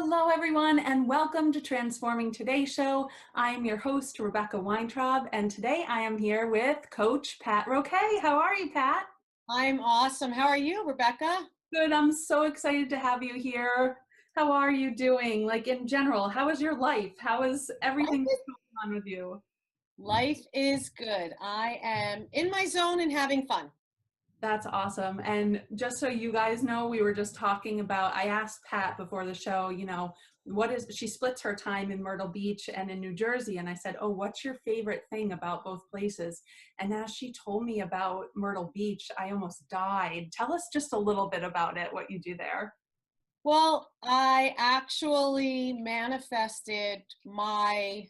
Hello, everyone, and welcome to Transforming Today Show. I am your host, Rebecca Weintraub, and today I am here with Coach Pat Roque. How are you, Pat? I'm awesome. How are you, Rebecca? Good. I'm so excited to have you here. How are you doing? Like in general, how is your life? How is everything Life going on with you? life is good. I am in my zone and having fun. That's awesome. And just so you guys know, we were just talking about, I asked Pat before the show, she splits her time in Myrtle Beach and in New Jersey. And I said, oh, what's your favorite thing about both places? And as she told me about Myrtle Beach, I almost died. Tell us just a little bit about it, what you do there. Well, I actually manifested I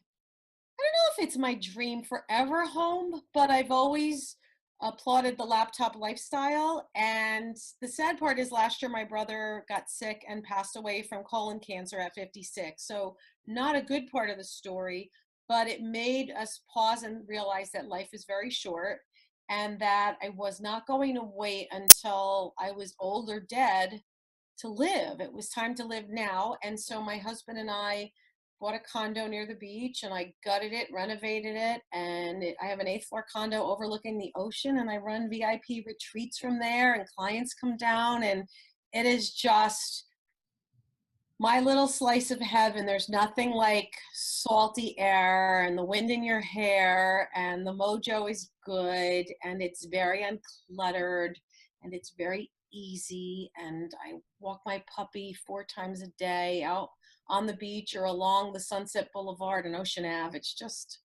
don't know if it's my dream forever home, but I've always applauded the laptop lifestyle. And the sad part is last year my brother got sick and passed away from colon cancer at 56. So not a good part of the story, but it made us pause and realize that life is very short and that I was not going to wait until I was old or dead to live. It was time to live now. And so my husband and I bought a condo near the beach and I gutted it, renovated it, and I have an 8th floor condo overlooking the ocean, and I run VIP retreats from there and clients come down, and it is just my little slice of heaven. There's nothing like salty air and the wind in your hair, and the mojo is good, and it's very uncluttered, and it's very easy. And I walk my puppy 4 times a day out on the beach or along the Sunset Boulevard and Ocean Ave. It's just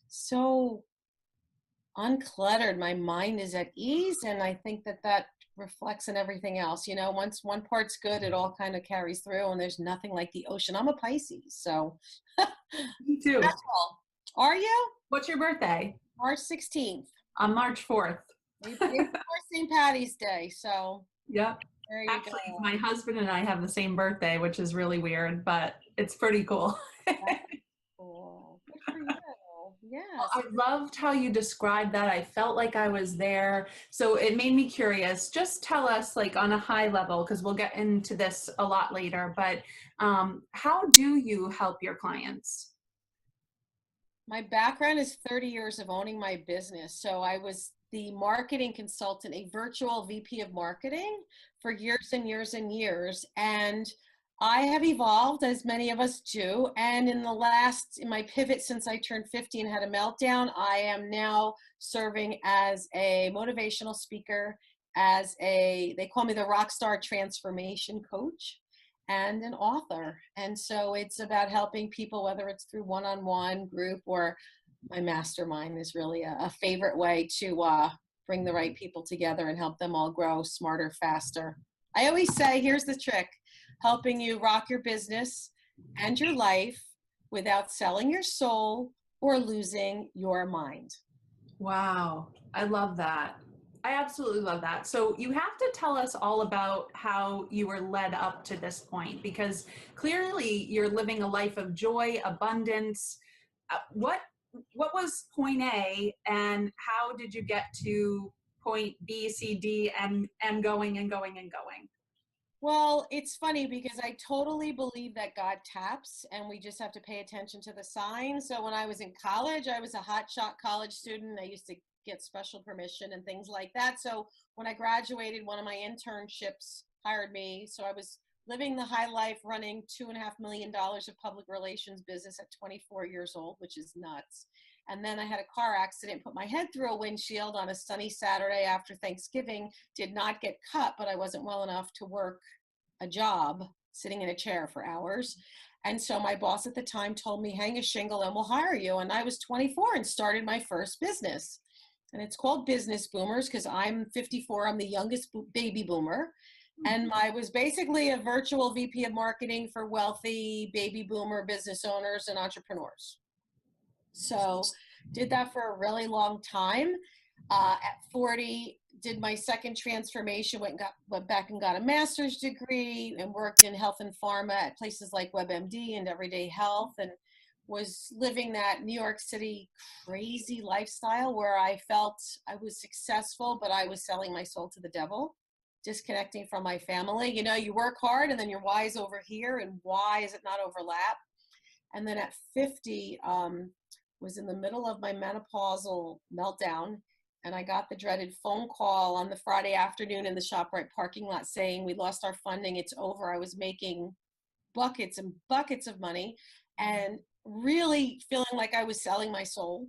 so uncluttered. My mind is at ease, and I think that reflects in everything else. Once one part's good, it all kind of carries through, and there's nothing like the ocean. I'm a Pisces, so Me too. that's all. Are you? What's your birthday? March 16th. On March 4th. Day before St. Patty's Day, so Yep. there you Actually, go. my husband and I have the same birthday, which is really weird, but it's pretty cool. That's cool. Good for you. Well, Yes. I loved how you described that. I felt like I was there. So it made me curious. Just tell us, like on a high level, because we'll get into this a lot later, but how do you help your clients? My background is 30 years of owning my business. So I was the marketing consultant, a virtual VP of marketing for years and years and years. And I have evolved, as many of us do. And in my pivot since I turned 50 and had a meltdown, I am now serving as a motivational speaker, they call me the Rockstar Transformation Coach, and an author. And so it's about helping people, whether it's through one-on-one group, or my mastermind is really a favorite way to bring the right people together and help them all grow smarter, faster. I always say, here's the trick: helping you rock your business and your life without selling your soul or losing your mind. Wow, I love that. I absolutely love that. So you have to tell us all about how you were led up to this point, because clearly you're living a life of joy, abundance. What was point A, and how did you get to point B, C, D, and going and going and going? Well, it's funny because I totally believe that God taps and we just have to pay attention to the signs. So when I was in college, I was a hotshot college student. I used to get special permission and things like that. So when I graduated, one of my internships hired me. So I was living the high life, running $2.5 million of public relations business at 24 years old, which is nuts. And then I had a car accident, put my head through a windshield on a sunny Saturday after Thanksgiving, did not get cut, but I wasn't well enough to work a job sitting in a chair for hours. And so my boss at the time told me, hang a shingle and we'll hire you. And I was 24 and started my first business. And it's called Business Boomers because I'm 54. I'm the youngest baby boomer. And I was basically a virtual VP of marketing for wealthy baby boomer business owners and entrepreneurs. So did that for a really long time. At 40, did my second transformation, went back and got a master's degree and worked in health and pharma at places like WebMD and Everyday Health, and was living that New York City crazy lifestyle where I felt I was successful, but I was selling my soul to the devil. disconnecting from my family. You know, you work hard and then your why is over here, and why is it not overlap? And then at 50, was in the middle of my menopausal meltdown, and I got the dreaded phone call on the Friday afternoon in the ShopRite parking lot saying we lost our funding, it's over. I was making buckets and buckets of money and really feeling like I was selling my soul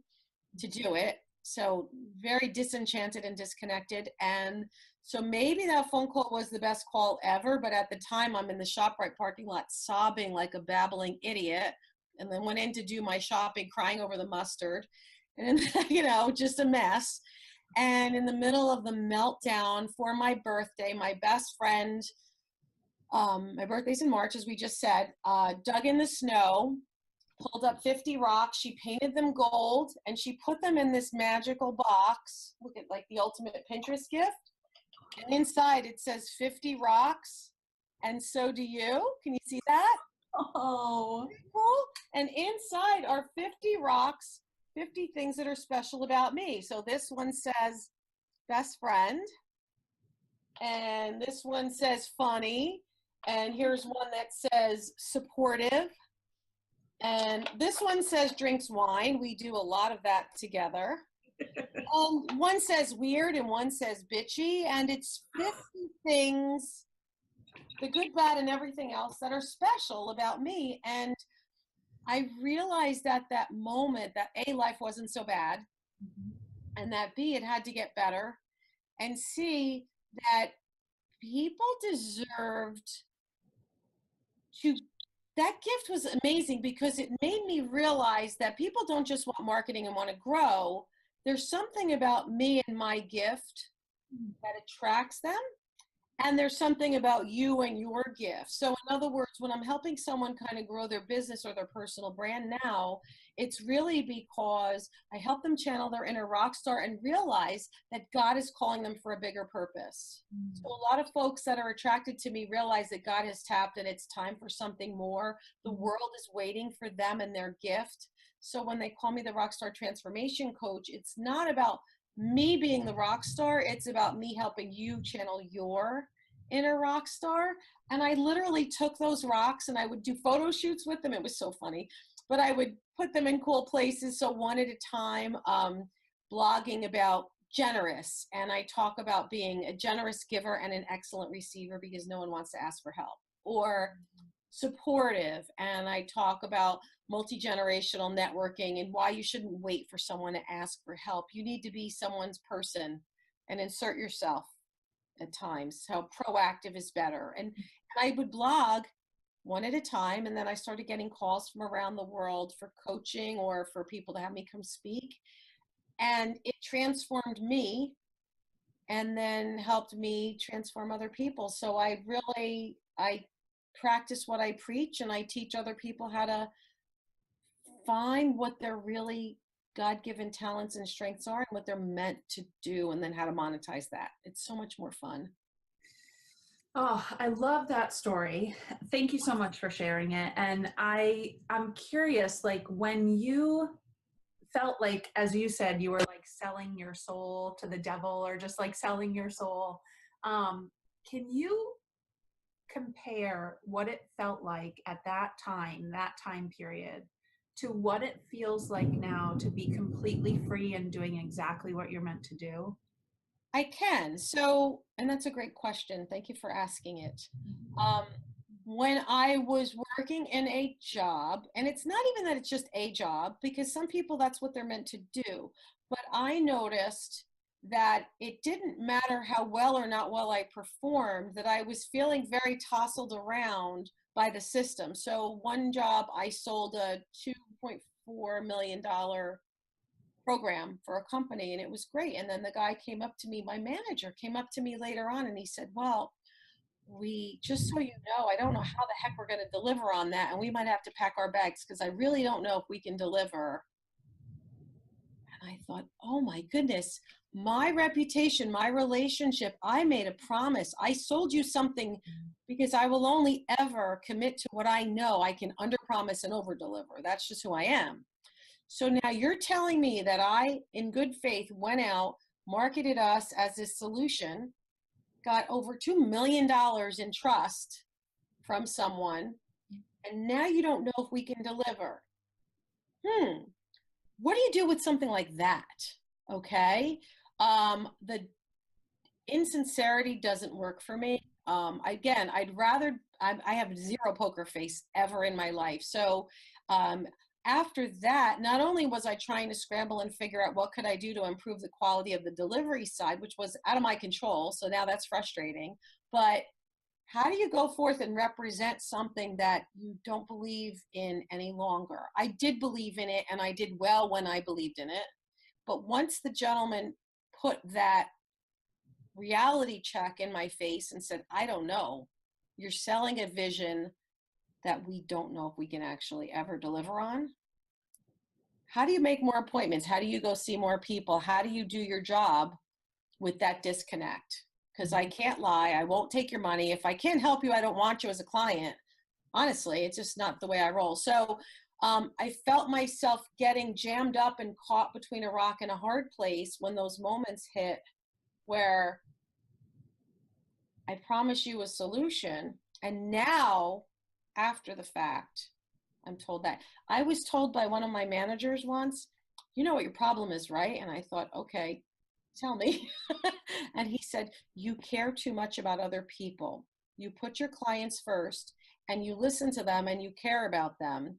to do it. So very disenchanted and disconnected. And so maybe that phone call was the best call ever, but at the time I'm in the ShopRite parking lot sobbing like a babbling idiot, and then went in to do my shopping crying over the mustard, and you know, just a mess. And in the middle of the meltdown for my birthday, my best friend, my birthday's in March, as we just said, dug in the snow, pulled up 50 rocks. She painted them gold and she put them in this magical box. Look at, like, the ultimate Pinterest gift. And inside it says 50 rocks. And so do you. Can you see that? Oh, Cool. And inside are 50 rocks, 50 things that are special about me. So this one says best friend. And this one says funny. And here's one that says supportive. And this one says drinks wine. We do a lot of that together. One says weird and one says bitchy. And it's 50 things, the good, bad, and everything else that are special about me. And I realized at that moment that A, life wasn't so bad, and that B, it had to get better, and C, that people deserved to, that gift was amazing because it made me realize that people don't just want marketing and want to grow. There's something about me and my gift that attracts them. And there's something about you and your gift. So in other words, when I'm helping someone kind of grow their business or their personal brand now, it's really because I help them channel their inner rock star and realize that God is calling them for a bigger purpose. So a lot of folks that are attracted to me realize that God has tapped and it's time for something more. The world is waiting for them and their gift. So when they call me the Rockstar Transformation Coach, it's not about me being the rock star, it's about me helping you channel your inner rock star. And I literally took those rocks and I would do photo shoots with them. It was so funny, but I would put them in cool places. So one at a time, blogging about generous. And I talk about being a generous giver and an excellent receiver because no one wants to ask for help. Or supportive, and I talk about multi-generational networking and why you shouldn't wait for someone to ask for help. You need to be someone's person and insert yourself at times. How proactive is better. And I would blog one at a time, and then I started getting calls from around the world for coaching or for people to have me come speak. And it transformed me and then helped me transform other people. So I practice what I preach, and I teach other people how to find what their really God-given talents and strengths are and what they're meant to do, and then how to monetize that. It's so much more fun. Oh, I love that story. Thank you so much for sharing it. And I'm curious, like, when you felt like, as you said, you were like selling your soul to the devil, or just like selling your soul, can you compare what it felt like at that time period, to what it feels like now to be completely free and doing exactly what you're meant to do? I can. So, and that's a great question. Thank you for asking it. When I was working in a job, and it's not even that it's just a job, because some people that's what they're meant to do, but I noticed that it didn't matter how well or not well I performed, that I was feeling very tousled around by the system. So one job, I sold a $2.4 million program for a company, and it was great. And then the guy came up to me, my manager came up to me later on, and he said, well, we, just so you know, I don't know how the heck we're going to deliver on that, and we might have to pack our bags because I really don't know if we can deliver. And I thought, oh my goodness, my reputation, my relationship, I made a promise. I sold you something because I will only ever commit to what I know I can under promise and over deliver. That's just who I am. So now you're telling me that I, in good faith, went out, marketed us as a solution, got over $2 million in trust from someone, and now you don't know if we can deliver. What do you do with something like that? Okay. The insincerity doesn't work for me. Again, I have zero poker face ever in my life. So after that, not only was I trying to scramble and figure out what could I do to improve the quality of the delivery side, which was out of my control. So now that's frustrating. But how do you go forth and represent something that you don't believe in any longer? I did believe in it, and I did well when I believed in it. But once the gentleman put that reality check in my face and said, I don't know, you're selling a vision that we don't know if we can actually ever deliver on. How do you make more appointments? How do you go see more people? How do you do your job with that disconnect? Because I can't lie. I won't take your money. If I can't help you, I don't want you as a client. Honestly, it's just not the way I roll. So I felt myself getting jammed up and caught between a rock and a hard place when those moments hit where I promise you a solution. And now, after the fact, I'm told that. I was told by one of my managers once, you know what your problem is, right? And I thought, okay, tell me. And he said, you care too much about other people. You put your clients first and you listen to them and you care about them.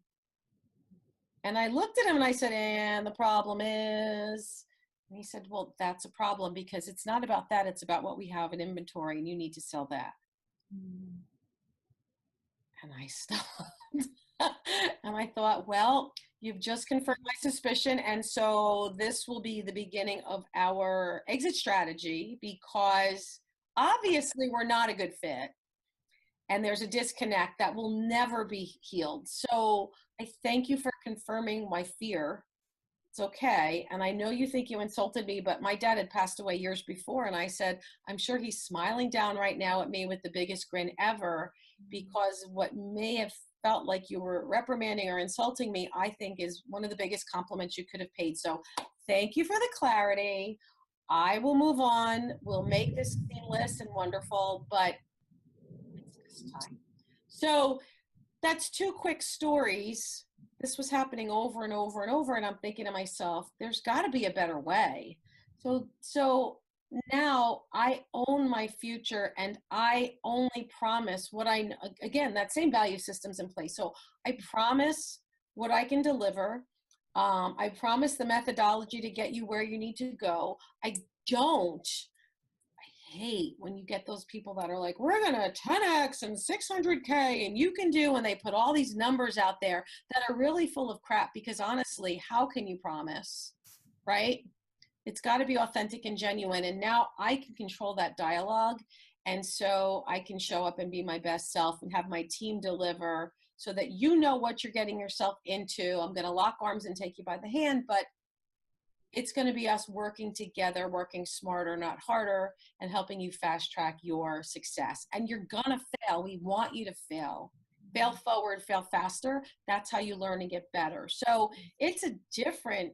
And I looked at him and I said, and the problem is, and he said, well, that's a problem because it's not about that. It's about what we have in inventory and you need to sell that. Mm. And I stopped. And I thought, well, you've just confirmed my suspicion. And so this will be the beginning of our exit strategy because obviously we're not a good fit. And there's a disconnect that will never be healed. So I thank you for confirming my fear. It's okay. And I know you think you insulted me, but my dad had passed away years before. And I said, I'm sure he's smiling down right now at me with the biggest grin ever because what may have felt like you were reprimanding or insulting me, I think is one of the biggest compliments you could have paid. So thank you for the clarity. I will move on. We'll make this seamless and wonderful, but it's this time. So that's two quick stories. This was happening over and over and over. And I'm thinking to myself, there's got to be a better way. So now I own my future and I only promise what again, that same value system's in place. So I promise what I can deliver. I promise the methodology to get you where you need to go. I hate when you get those people that are like, we're going to 10X and 600K and you can do, and they put all these numbers out there that are really full of crap because honestly, how can you promise, right? It's got to be authentic and genuine. And now I can control that dialogue. And so I can show up and be my best self and have my team deliver so that you know what you're getting yourself into. I'm going to lock arms and take you by the hand, but it's going to be us working together, working smarter, not harder, and helping you fast track your success. And you're going to fail. We want you to fail. Fail forward, fail faster. That's how you learn and get better. So it's a different,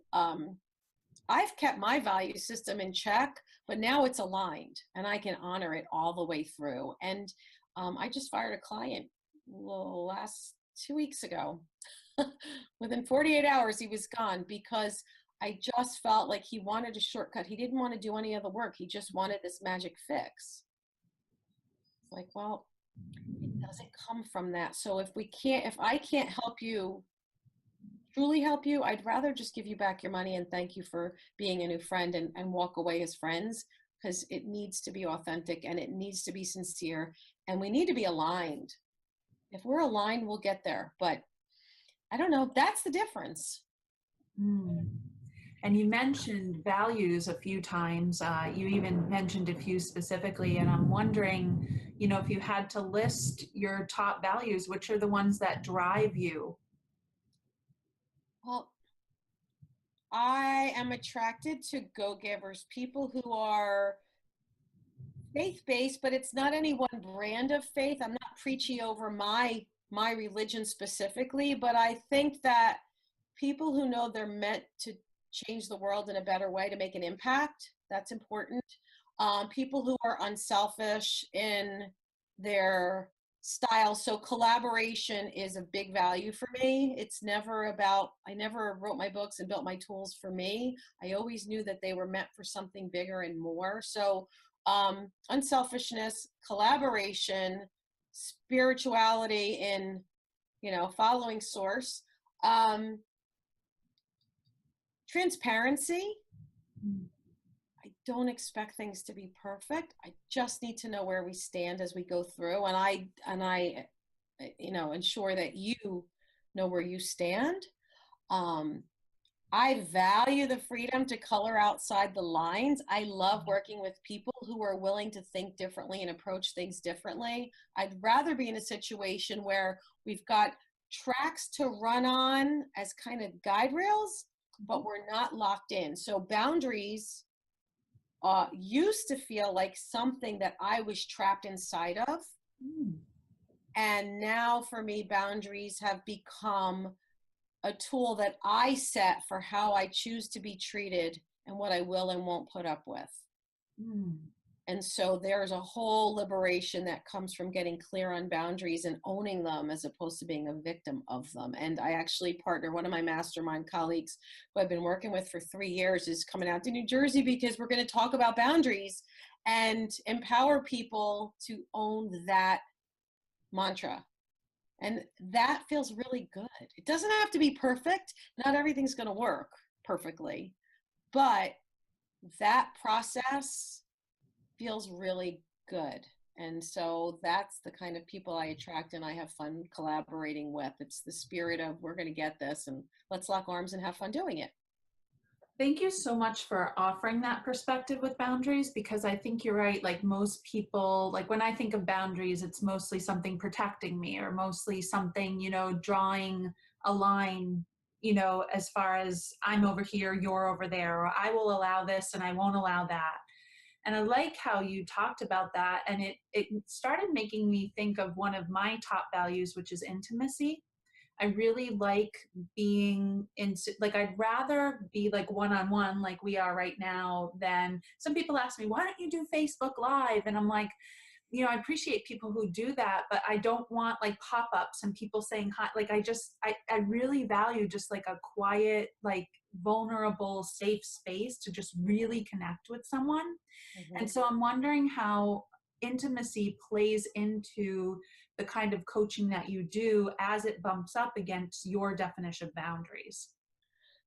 I've kept my value system in check, but now it's aligned and I can honor it all the way through. And I just fired a client last 2 weeks ago. Within 48 hours, he was gone because I just felt like he wanted a shortcut. He didn't want to do any of the work. He just wanted this magic fix. It's like, well, it doesn't come from that. So if I can't help you, truly help you, I'd rather just give you back your money and thank you for being a new friend and walk away as friends because it needs to be authentic and it needs to be sincere and we need to be aligned. If we're aligned, we'll get there. But I don't know. That's the difference. Mm. And you mentioned values a few times. You even mentioned a few specifically. And I'm wondering, if you had to list your top values, which are the ones that drive you? Well, I am attracted to go-givers, people who are faith-based, but it's not any one brand of faith. I'm not preachy over my religion specifically, but I think that people who know they're meant to change the world in a better way, to make an impact, that's important. people who are unselfish in their style. So collaboration is a big value for me. It's never about, I never wrote my books and built my tools for me. I always knew that they were meant for something bigger and more. So unselfishness, collaboration, spirituality in, following source, transparency. I don't expect things to be perfect. I just need to know where we stand as we go through, and I ensure that you know where you stand. I value the freedom to color outside the lines. I love working with people who are willing to think differently and approach things differently. I'd rather be in a situation where we've got tracks to run on as kind of guide rails, but we're not locked in. So boundaries used to feel like something that I was trapped inside of. And now for me, boundaries have become a tool that I set for how I choose to be treated and what I will and won't put up with. And so there's a whole liberation that comes from getting clear on boundaries and owning them as opposed to being a victim of them. And I actually partner, one of my mastermind colleagues who I've been working with for 3 years is coming out to New Jersey because we're going to talk about boundaries and empower people to own that mantra. And that feels really good. It doesn't have to be perfect. Not everything's going to work perfectly, but that process feels really good. And so that's the kind of people I attract and I have fun collaborating with. It's the spirit of we're going to get this and let's lock arms and have fun doing it. Thank you so much for offering that perspective with boundaries, because I think you're right. Like most people, like when I think of boundaries, it's mostly something protecting me or mostly something, drawing a line, as far as I'm over here, you're over there, or I will allow this and I won't allow that. And I like how you talked about that. And it started making me think of one of my top values, which is intimacy. I really like being like, I'd rather be like one-on-one like we are right now than some people ask me, why don't you do Facebook Live? And I'm like, I appreciate people who do that, but I don't want like pop-ups and people saying hi. Like I really value just like a quiet, like vulnerable, safe space to just really connect with someone. And so I'm wondering how intimacy plays into the kind of coaching that you do as it bumps up against your definition of boundaries.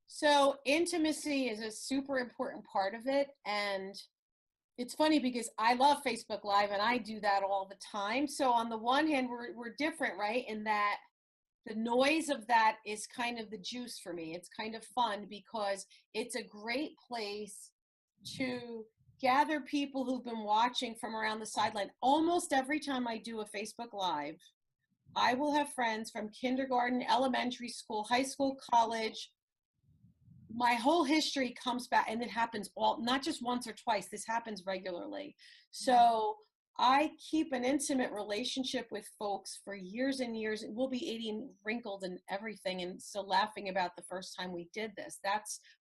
So intimacy is a super important part of it. And it's funny because I love Facebook Live and I do that all the time. So on the one hand, we're different, right? In that the noise of that is kind of the juice for me. It's kind of fun because it's a great place to gather people who've been watching from around the sideline. Almost every time I do a Facebook Live, I will have friends from kindergarten, elementary school, high school, college. My whole history comes back, and it happens not just once or twice. This happens regularly. So I keep an intimate relationship with folks for years and years. We'll be 80 and wrinkled and everything, and still laughing about the first time we did this.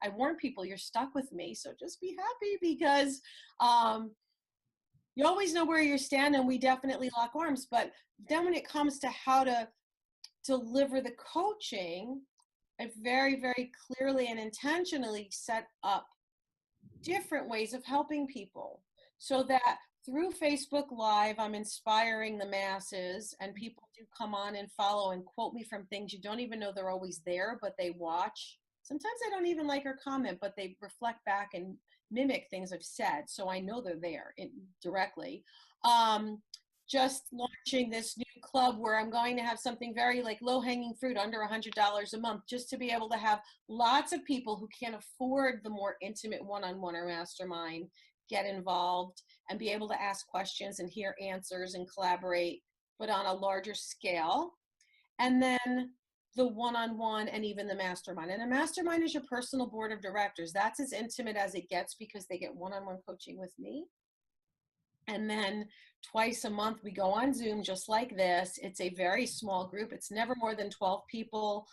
I warn people, you're stuck with me, so just be happy because you always know where you stand, and we definitely lock arms. But then when it comes to how to deliver the coaching, I very, very clearly and intentionally set up different ways of helping people so that through Facebook Live, I'm inspiring the masses, and people do come on and follow and quote me from things you don't even know they're always there, but they watch. Sometimes I don't even like or comment, but they reflect back and mimic things I've said, so I know they're there directly. Just launching this new club where I'm going to have something very like low-hanging fruit, under $100 a month, just to be able to have lots of people who can't afford the more intimate one-on-one or mastermind get involved and be able to ask questions and hear answers and collaborate, but on a larger scale. And then the one-on-one and even the mastermind. And a mastermind is your personal board of directors. That's as intimate as it gets because they get one-on-one coaching with me. And then twice a month, we go on Zoom just like this. It's a very small group. It's never more than 12 people.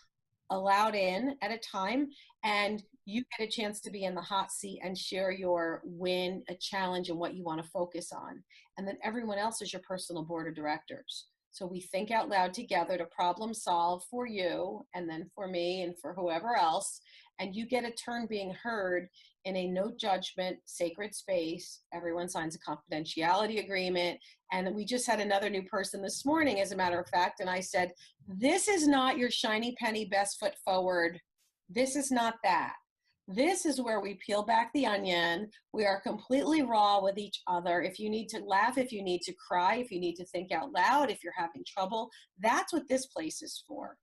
allowed in at a time, and you get a chance to be in the hot seat and share your win, a challenge, and what you want to focus on. And then everyone else is your personal board of directors. So we think out loud together to problem solve for you, and then for me, and for whoever else. And you get a turn being heard in a no judgment, sacred space. Everyone signs a confidentiality agreement. And we just had another new person this morning, as a matter of fact. And I said, this is not your shiny penny best foot forward. This is not that. This is where we peel back the onion. We are completely raw with each other. If you need to laugh, if you need to cry, if you need to think out loud, if you're having trouble, that's what this place is for.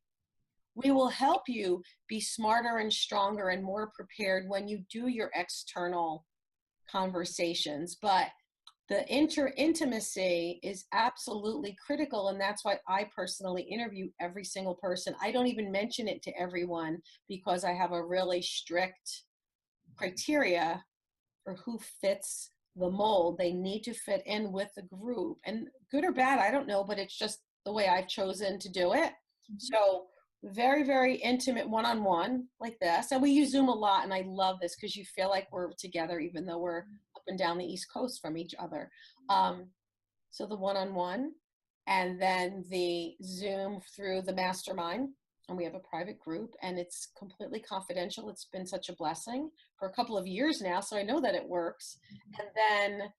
We will help you be smarter and stronger and more prepared when you do your external conversations. But the intimacy is absolutely critical, and that's why I personally interview every single person. I don't even mention it to everyone because I have a really strict criteria for who fits the mold. They need to fit in with the group, and good or bad, I don't know, but it's just the way I've chosen to do it. So very, very intimate one-on-one like this. And we use Zoom a lot, and I love this because you feel like we're together even though we're up and down the East Coast from each other. So the one-on-one, and then the Zoom through the mastermind. And we have a private group, and it's completely confidential. It's been such a blessing for a couple of years now, so I know that it works. And then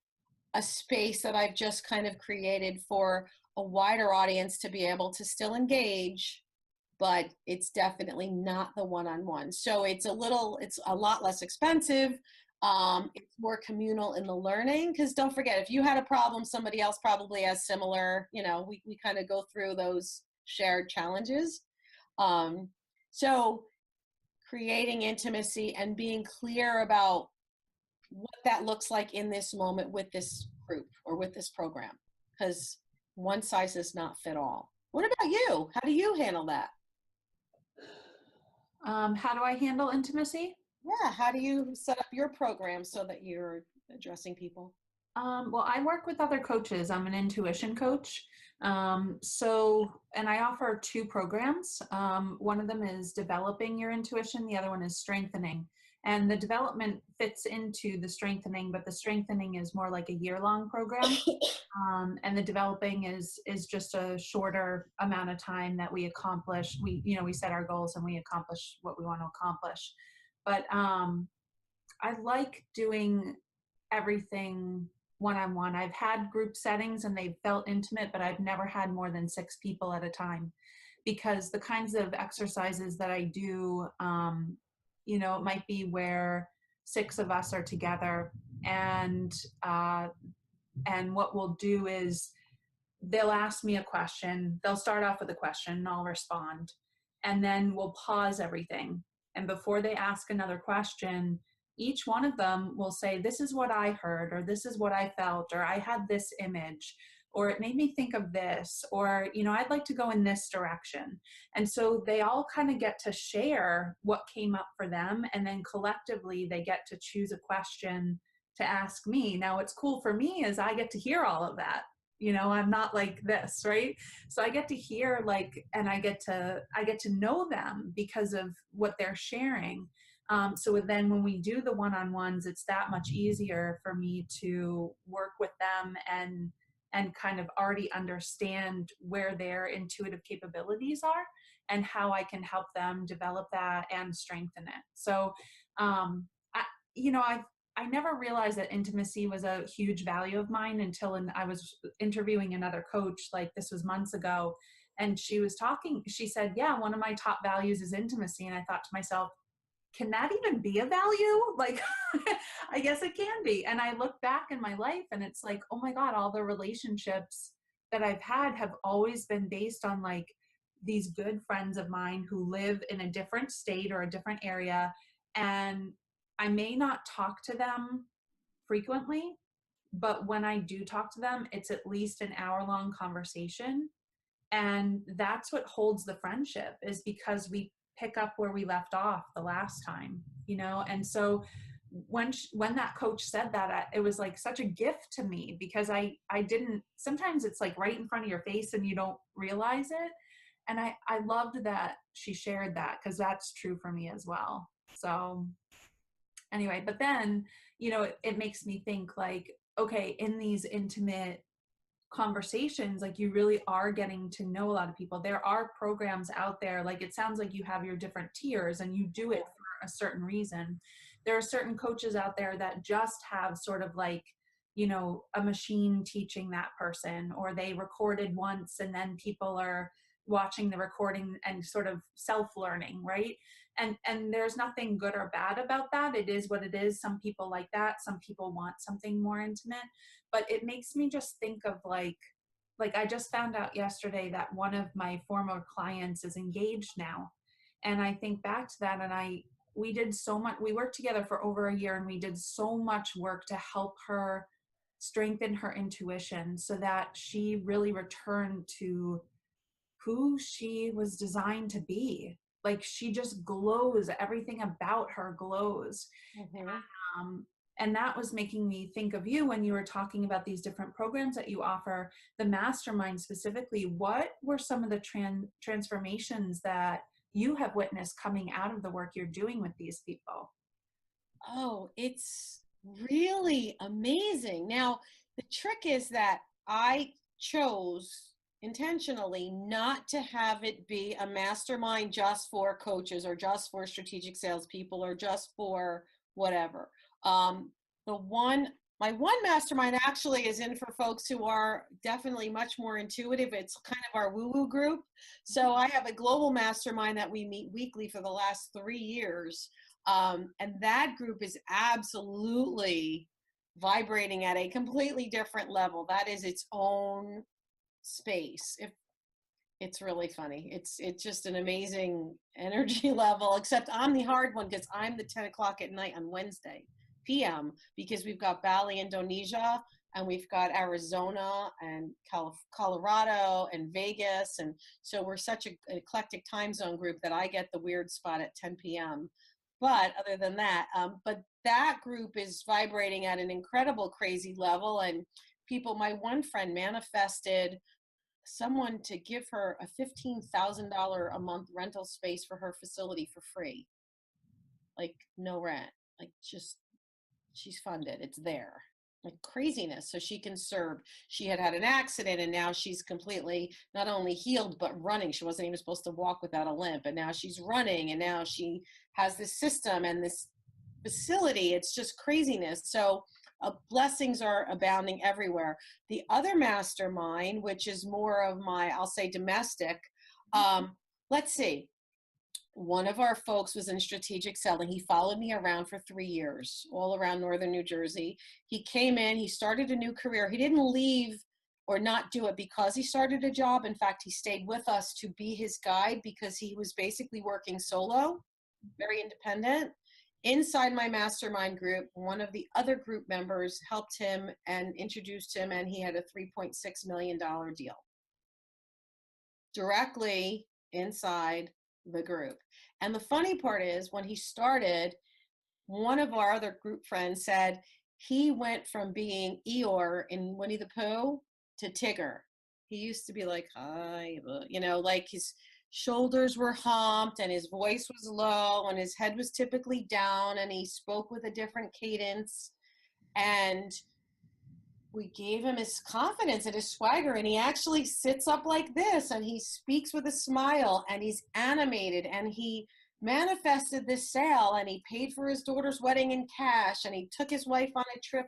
a space that I've just kind of created for a wider audience to be able to still engage, but it's definitely not the one-on-one. So it's a lot less expensive. It's more communal in the learning, because don't forget, if you had a problem, somebody else probably has similar, we kind of go through those shared challenges. So creating intimacy and being clear about what that looks like in this moment with this group or with this program, because one size does not fit all. What about you? How do you handle that? How do I handle intimacy? Yeah, how do you set up your program so that you're addressing people? Well, I work with other coaches. I'm an intuition coach. And I offer two programs. One of them is developing your intuition. The other one is strengthening. And the development fits into the strengthening, but the strengthening is more like a year-long program. And the developing is just a shorter amount of time that we accomplish. We set our goals and we accomplish what we want to accomplish. But I like doing everything one-on-one. I've had group settings and they've felt intimate, but I've never had more than 6 people at a time, because the kinds of exercises that I do, it might be where 6 of us are together, and what we'll do is they'll ask me a question. They'll start off with a question and I'll respond, and then we'll pause everything. And before they ask another question, each one of them will say, this is what I heard, or this is what I felt, or I had this image, or it made me think of this, or, I'd like to go in this direction. And so they all kind of get to share what came up for them. And then collectively they get to choose a question to ask me. Now what's cool for me is I get to hear all of that. I'm not like this, right? So I get to hear and I get to know them because of what they're sharing. So then when we do the one-on-ones, it's that much easier for me to work with them and kind of already understand where their intuitive capabilities are and how I can help them develop that and strengthen it. So, I never realized that intimacy was a huge value of mine until I was interviewing another coach, like this was months ago. And she said, yeah, one of my top values is intimacy. And I thought to myself, can that even be a value? I guess it can be. And I look back in my life and it's like, oh my God, all the relationships that I've had have always been based on these good friends of mine who live in a different state or a different area. And I may not talk to them frequently, but when I do talk to them, it's at least an hour-long conversation. And that's what holds the friendship, is because we pick up where we left off the last time, And so when that coach said that, it was like such a gift to me, because I didn't, sometimes it's like right in front of your face and you don't realize it. And I loved that she shared that, because that's true for me as well. So anyway, but then, it makes me think like, okay, in these intimate conversations, like you really are getting to know a lot of people. There are programs out there, like it sounds like you have your different tiers and you do it for a certain reason. There are certain coaches out there that just have sort of like, a machine teaching that person, or they recorded once and then people are watching the recording and sort of self-learning, right? And there's nothing good or bad about that. It is what it is. Some people like that, some people want something more intimate. But it makes me just think of like I just found out yesterday that one of my former clients is engaged now. And I think back to that, and we did so much, we worked together for over a year, and we did so much work to help her strengthen her intuition so that she really returned to who she was designed to be. Like she just glows, everything about her glows. Mhm. um, and that was making me think of you when you were talking about these different programs that you offer, the mastermind specifically. What were some of the transformations that you have witnessed coming out of the work you're doing with these people? Oh, it's really amazing. Now, the trick is that I chose intentionally not to have it be a mastermind just for coaches or just for strategic salespeople or just for whatever. Um, my one mastermind actually is in for folks who are definitely much more intuitive. It's kind of our woo-woo group. So I have a global mastermind that we meet weekly for the last 3 years, and that group is absolutely vibrating at a completely different level. That is its own space. If it's really funny, it's just an amazing energy level. Except I'm the hard one because I'm the 10 o'clock at night on Wednesday p.m. because we've got Bali, Indonesia, and we've got Arizona and Colorado and Vegas, and so we're such an eclectic time zone group that I get the weird spot at 10 p.m. But other than that, but that group is vibrating at an incredible, crazy level. And people, my one friend manifested someone to give her a $15,000 a month rental space for her facility for free, like no rent, like just she's funded, it's there, like craziness, so she can serve. She had had an accident and now she's completely not only healed but running. She wasn't even supposed to walk without a limp, and now she's running, and now she has this system and this facility. It's just craziness. So blessings are abounding everywhere. The other mastermind, which is more of my, I'll say, domestic, let's see, one of our folks was in strategic selling. He followed me around for 3 years, all around northern New Jersey. He came in, he started a new career. He didn't leave or not do it because he started a job. In fact, he stayed with us to be his guide because he was basically working solo, very independent. Inside my mastermind group, one of the other group members helped him and introduced him, and he had a $3.6 million deal directly inside the group. And the funny part is, when he started, one of our other group friends said he went from being Eeyore in Winnie the Pooh to Tigger. He used to be like, hi, like his shoulders were humped and his voice was low and his head was typically down and he spoke with a different cadence. And we gave him his confidence and his swagger, and he actually sits up like this and he speaks with a smile and he's animated, and he manifested this sale, and he paid for his daughter's wedding in cash, and he took his wife on a trip,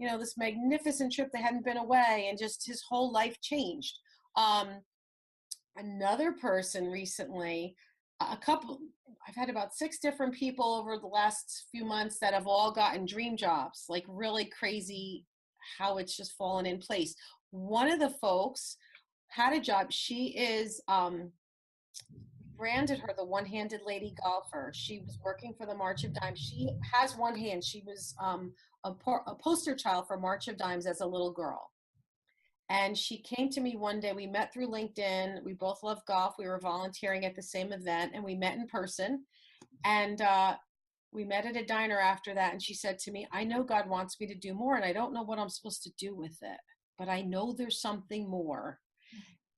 this magnificent trip. They hadn't been away, and just his whole life changed. Another person recently, I've had about 6 different people over the last few months that have all gotten dream jobs, like really crazy how it's just fallen in place. One of the folks had a job. She is, branded her the one-handed lady golfer. She was working for the March of Dimes. She has one hand. She was a poster child for March of Dimes as a little girl. And she came to me one day. We met through LinkedIn. We both love golf. We were volunteering at the same event, and we met in person. And we met at a diner after that. And she said to me, I know God wants me to do more, and I don't know what I'm supposed to do with it, but I know there's something more.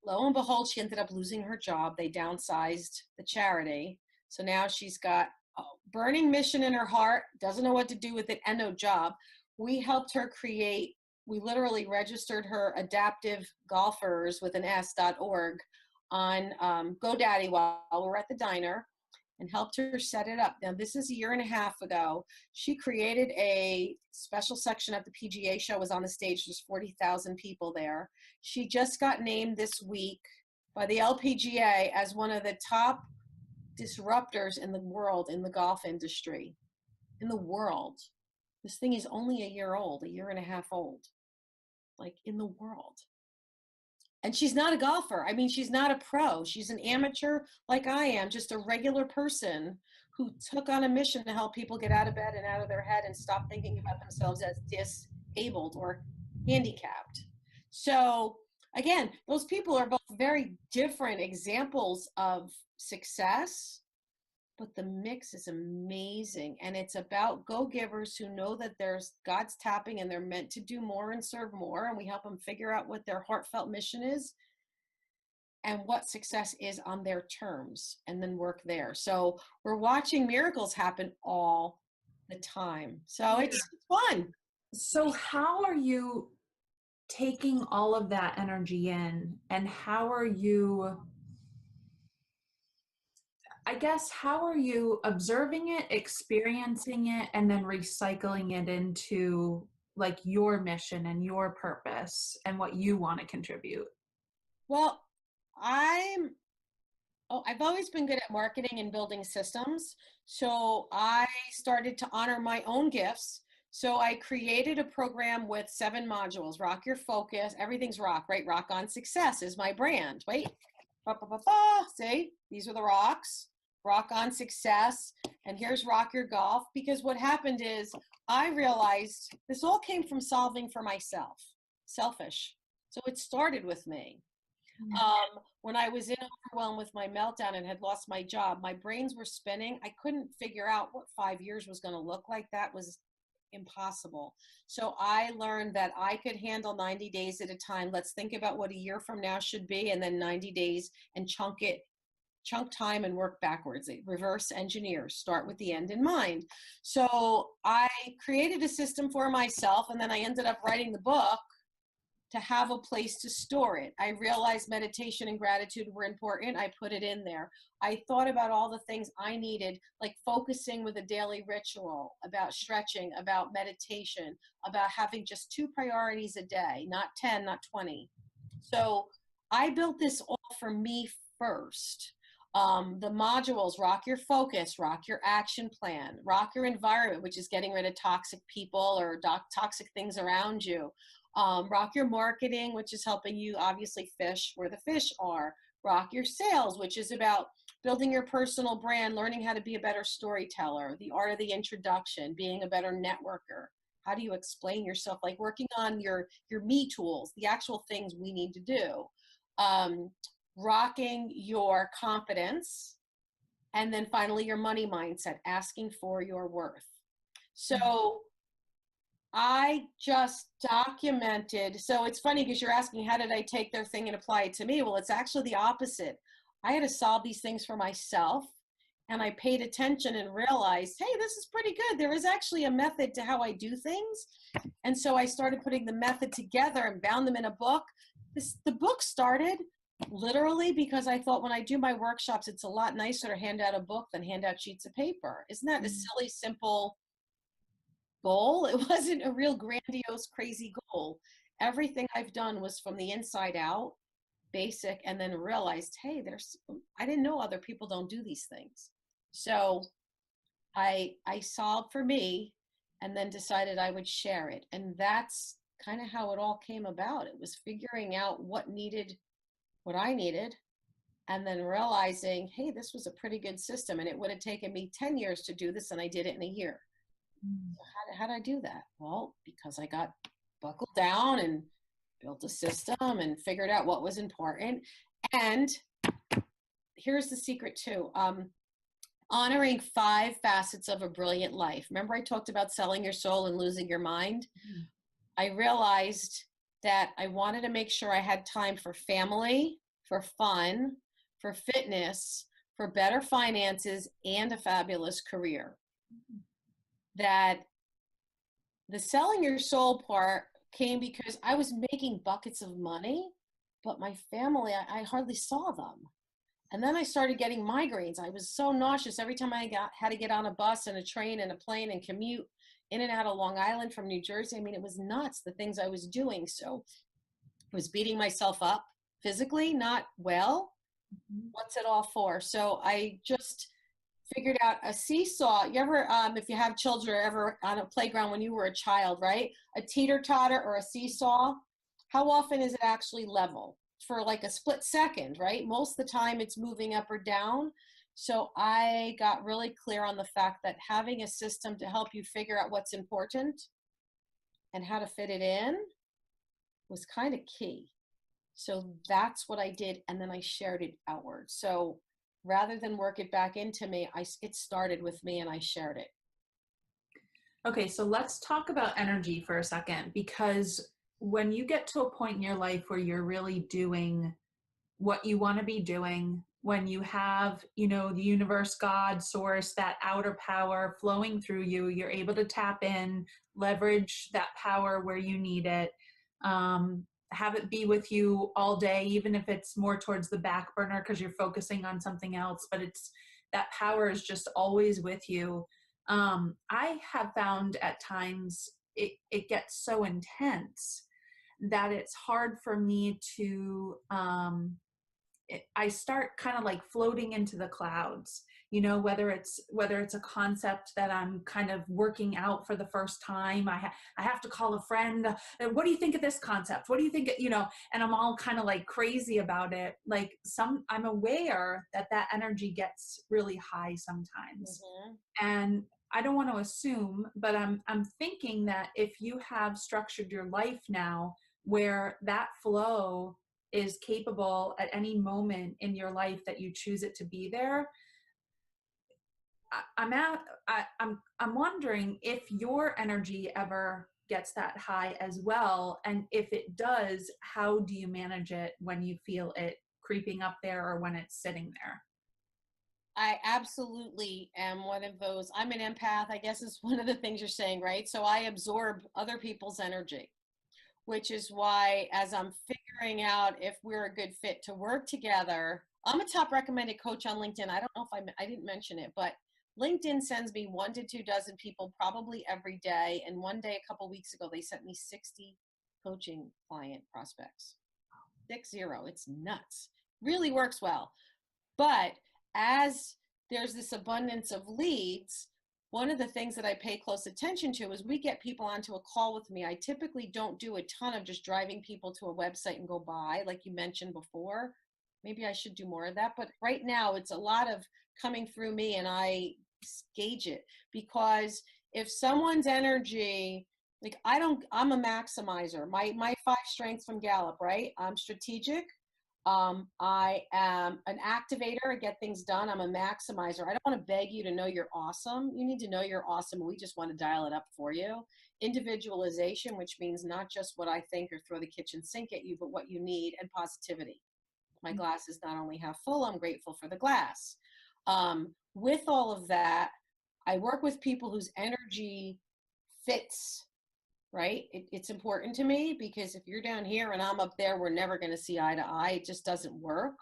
lo and behold, she ended up losing her job. They downsized the charity. So now she's got a burning mission in her heart, doesn't know what to do with it, and no job. We helped her create, we literally registered her adaptive golfers with an S.org on GoDaddy while we're at the diner and helped her set it up. Now, this is a year and a half ago. She created a special section at the PGA show, was on the stage. There's 40,000 people there. She just got named this week by the LPGA as one of the top disruptors in the world in the golf industry. In the world. This thing is only a year old, a year and a half old. Like, in the world. And she's not a golfer. I mean, she's not a pro. She's an amateur like I am, just a regular person who took on a mission to help people get out of bed and out of their head and stop thinking about themselves as disabled or handicapped. So again, those people are both very different examples of success, but the mix is amazing. And it's about go-givers who know that there's God's tapping and they're meant to do more and serve more. And we help them figure out what their heartfelt mission is and what success is on their terms, and then work there. So we're watching miracles happen all the time. So it's fun. So how are you taking all of that energy in, and how are you, I guess, how are you observing it, experiencing it, and then recycling it into like your mission and your purpose and what you want to contribute? Well, I've always been good at marketing and building systems. So I started to honor my own gifts. So I created a program with 7 modules. Rock Your Focus. Everything's rock, right? Rock on Success is my brand. Wait. See, these are the rocks. Rock on Success. And here's Rock Your Golf. Because what happened is I realized this all came from solving for myself. Selfish. So it started with me. When I was in overwhelm with my meltdown and had lost my job, my brains were spinning. I couldn't figure out what 5 years was going to look like. That was impossible. So I learned that I could handle 90 days at a time. Let's think about what a year from now should be, and then 90 days, and chunk time and work backwards. Reverse engineer, start with the end in mind. So I created a system for myself, and then I ended up writing the book to have a place to store it. I realized meditation and gratitude were important. I put it in there. I thought about all the things I needed, like focusing with a daily ritual, about stretching, about meditation, about having just 2 priorities a day, not 10, not 20. So I built this all for me first. The modules: Rock Your Focus, Rock Your Action Plan, Rock Your Environment, which is getting rid of toxic people or toxic things around you. Rock Your Marketing, which is helping you obviously fish where the fish are. Rock Your Sales, which is about building your personal brand, learning how to be a better storyteller, the art of the introduction, being a better networker. How do you explain yourself? Like working on your me tools, the actual things we need to do. Rocking Your Confidence. And then finally, your money mindset, asking for your worth. So I just documented. So it's funny because you're asking, how did I take their thing and apply it to me? Well, it's actually the opposite. I had to solve these things for myself, and I paid attention and realized, hey, this is pretty good. There is actually a method to how I do things. And so I started putting the method together and bound them in a book. The book started literally because I thought when I do my workshops, it's a lot nicer to hand out a book than hand out sheets of paper. Isn't that a silly, simple goal? It wasn't a real grandiose, crazy goal. Everything I've done was from the inside out, basic, and then realized, hey, I didn't know other people don't do these things. So I solved for me and then decided I would share it. And that's kind of how it all came about. It was figuring out what I needed, and then realizing, hey, this was a pretty good system, and it would have taken me 10 years to do this, and I did it in a year. So how did I do that? Well, because I got buckled down and built a system and figured out what was important. And here's the secret too. Honoring 5 facets of a brilliant life. Remember I talked about selling your soul and losing your mind? I realized that I wanted to make sure I had time for family, for fun, for fitness, for better finances, and a fabulous career. That the selling your soul part came because I was making buckets of money, but my family, I hardly saw them. And then I started getting migraines. I was so nauseous every time had to get on a bus and a train and a plane and commute in and out of Long Island from New Jersey. I mean, it was nuts, the things I was doing. So I was beating myself up physically, not well. What's it all for? So I just figured out a seesaw. You ever, if you have children, ever on a playground when you were a child, right? A teeter-totter or a seesaw, how often is it actually level? For like a split second, right? Most of the time it's moving up or down. So I got really clear on the fact that having a system to help you figure out what's important and how to fit it in was kind of key. So that's what I did. And then I shared it outward. So rather than work it back into me, it started with me and I shared it. Okay, so let's talk about energy for a second, because when you get to a point in your life where you're really doing what you want to be doing, when you have, you know, the universe, God, source, that outer power flowing through you, you're able to tap in, leverage that power where you need it, have it be with you all day, even if it's more towards the back burner because you're focusing on something else, but it's that power is just always with you. I have found at times it gets so intense that it's hard for me to I start kind of like floating into the clouds, you know, whether it's a concept that I'm kind of working out for the first time. I have to call a friend. What do you think of this concept? What do you think, you know, and I'm all kind of like crazy about it. Like I'm aware that that energy gets really high sometimes. And I don't want to assume, but I'm thinking that if you have structured your life now where that flow is capable at any moment in your life that you choose it to be there, I'm wondering if your energy ever gets that high as well, and if it does, how do you manage it when you feel it creeping up there or when it's sitting there? I absolutely am one of those. I'm an empath, I guess is one of the things you're saying, right? So I absorb other people's energy, which is why as I'm figuring out if we're a good fit to work together, I'm a top recommended coach on LinkedIn. I don't know if I didn't mention it, but LinkedIn sends me 1 to 2 dozen people probably every day. And one day, a couple weeks ago, they sent me 60 coaching client prospects. 60. It's nuts. Really works well. But as there's this abundance of leads, one of the things that I pay close attention to is we get people onto a call with me. I typically don't do a ton of just driving people to a website and go buy, like you mentioned before. Maybe I should do more of that. But right now, it's a lot of coming through me and I gauge it. Because if someone's energy, like I'm a maximizer. My 5 strengths from Gallup, right? I'm strategic. I am an activator. I get things done. I'm a maximizer. I don't want to beg you to know you're awesome. You need to know you're awesome. We just want to dial it up for you. Individualization, which means not just what I think or throw the kitchen sink at you, but what you need, and positivity. My glass is not only half full, I'm grateful for the glass. With all of that, I work with people whose energy fits, right? It's important to me because if you're down here and I'm up there, we're never going to see eye to eye. It just doesn't work.